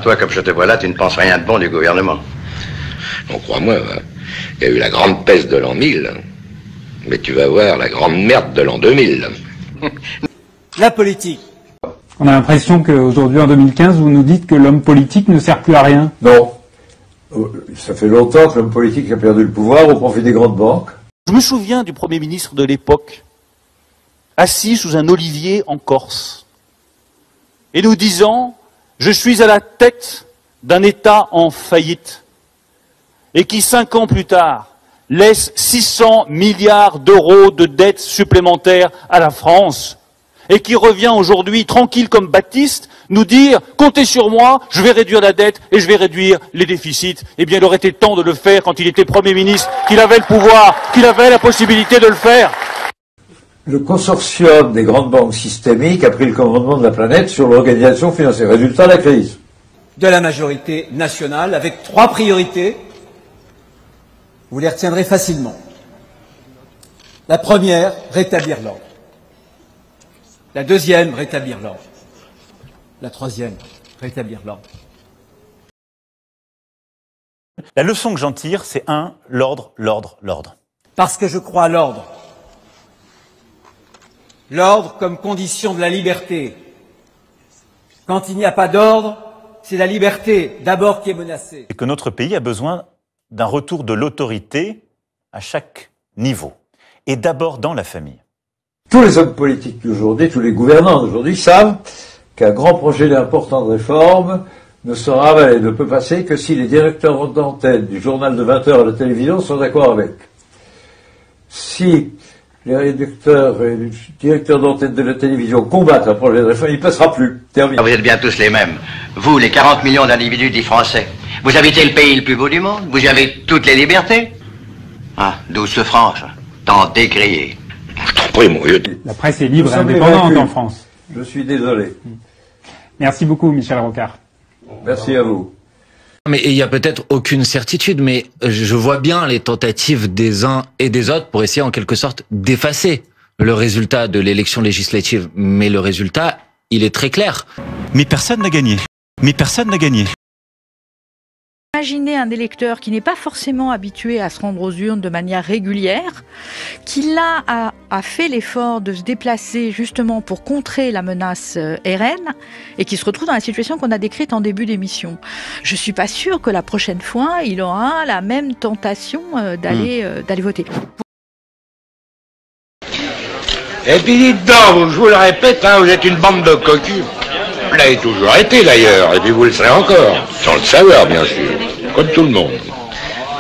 toi, comme je te vois là, tu ne penses rien de bon du gouvernement. Bon, crois-moi, il y a eu la grande peste de l'an 1000, mais tu vas voir la grande merde de l'an 2000. La politique. On a l'impression qu'aujourd'hui, en 2015, vous nous dites que l'homme politique ne sert plus à rien. Non. Ça fait longtemps que l'homme politique a perdu le pouvoir au profit des grandes banques. Je me souviens du Premier ministre de l'époque, assis sous un olivier en Corse, et nous disant « Je suis à la tête d'un État en faillite » et qui, 5 ans plus tard, laisse 600 milliards d'euros de dettes supplémentaires à la France, et qui revient aujourd'hui, tranquille comme Baptiste, nous dire « Comptez sur moi, je vais réduire la dette et je vais réduire les déficits ». Eh bien, il aurait été temps de le faire quand il était Premier ministre, qu'il avait le pouvoir, qu'il avait la possibilité de le faire. Le consortium des grandes banques systémiques a pris le commandement de la planète sur l'organisation financière. Résultat de la crise. De la majorité nationale, avec 3 priorités. Vous les retiendrez facilement. La première, rétablir l'ordre. La deuxième, rétablir l'ordre. La troisième, rétablir l'ordre. La leçon que j'en tire, c'est l'ordre, l'ordre, l'ordre. Parce que je crois à l'ordre. L'ordre comme condition de la liberté. Quand il n'y a pas d'ordre, c'est la liberté d'abord qui est menacée. Et que notre pays a besoin d'un retour de l'autorité à chaque niveau. Et d'abord dans la famille. Tous les hommes politiques d'aujourd'hui, tous les gouvernants d'aujourd'hui savent qu'un grand projet important de réforme ne peut passer que si les directeurs d'antenne du journal de 20 heures à la télévision sont d'accord avec. Si les rédacteurs et les directeurs d'antenne de la télévision combattent un projet de réforme, il ne passera plus. Terminé. Vous êtes bien tous les mêmes. Vous, les 40 millions d'individus dits français. Vous habitez le pays le plus beau du monde. Vous y avez toutes les libertés. Ah, douce franche, tant décrié. Je t'en prie, mon vieux. La presse est libre et indépendante en France. Je suis désolé. Merci beaucoup, Michel Rocard. Merci à vous. Mais il y a peut-être aucune certitude, mais je vois bien les tentatives des uns et des autres pour essayer en quelque sorte d'effacer le résultat de l'élection législative. Mais le résultat, il est très clair. Mais personne n'a gagné. Mais personne n'a gagné. Imaginez un électeur qui n'est pas forcément habitué à se rendre aux urnes de manière régulière, qui là a fait l'effort de se déplacer justement pour contrer la menace RN et qui se retrouve dans la situation qu'on a décrite en début d'émission. Je suis pas sûre que la prochaine fois, il aura la même tentation d'aller voter. Et puis dites donc, je vous le répète, vous êtes une bande de cocus. Vous l'avez toujours été d'ailleurs, et puis vous le serez encore, sans le savoir bien sûr, comme tout le monde.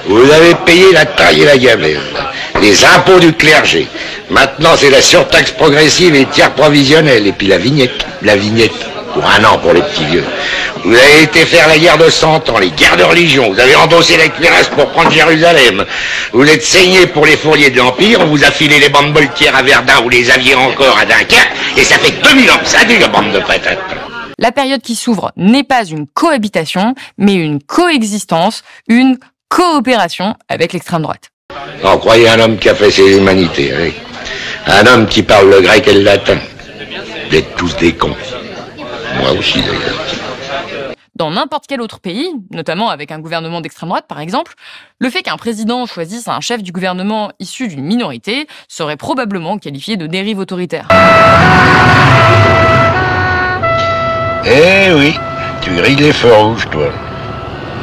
Vous avez payé la taille et la gamelle, les impôts du clergé. Maintenant c'est la surtaxe progressive et les tiers provisionnels, et puis la vignette, pour 1 an pour les petits vieux. Vous avez été faire la guerre de 100 ans, les guerres de religion, vous avez endossé la cuirasse pour prendre Jérusalem, vous êtes saigné pour les fourriers de l'Empire, on vous a filé les bandes boltières à Verdun, vous les aviez encore à Dunkerque, et ça fait 2000 ans que ça dure, bande de patates. La période qui s'ouvre n'est pas une cohabitation, mais une coexistence, une coopération avec l'extrême droite. Non, croyez un homme qui a fait ses humanités, oui. Un homme qui parle le grec et le latin. Vous êtes tous des cons. Moi aussi, d'ailleurs. Dans n'importe quel autre pays, notamment avec un gouvernement d'extrême droite par exemple, le fait qu'un président choisisse un chef du gouvernement issu d'une minorité serait probablement qualifié de dérive autoritaire. Eh oui, tu grilles les feux rouges, toi.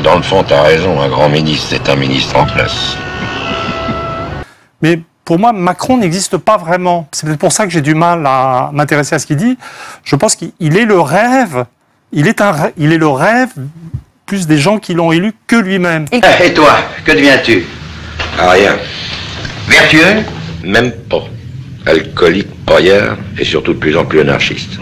Dans le fond, t'as raison, un grand ministre, c'est un ministre en place. Mais pour moi, Macron n'existe pas vraiment. C'est peut-être pour ça que j'ai du mal à m'intéresser à ce qu'il dit. Je pense qu'il est le rêve. Il est le rêve plus des gens qui l'ont élu que lui-même. Et toi, que deviens-tu? Rien. Vertueux? Même pas. Alcoolique, paillard, et surtout de plus en plus anarchiste.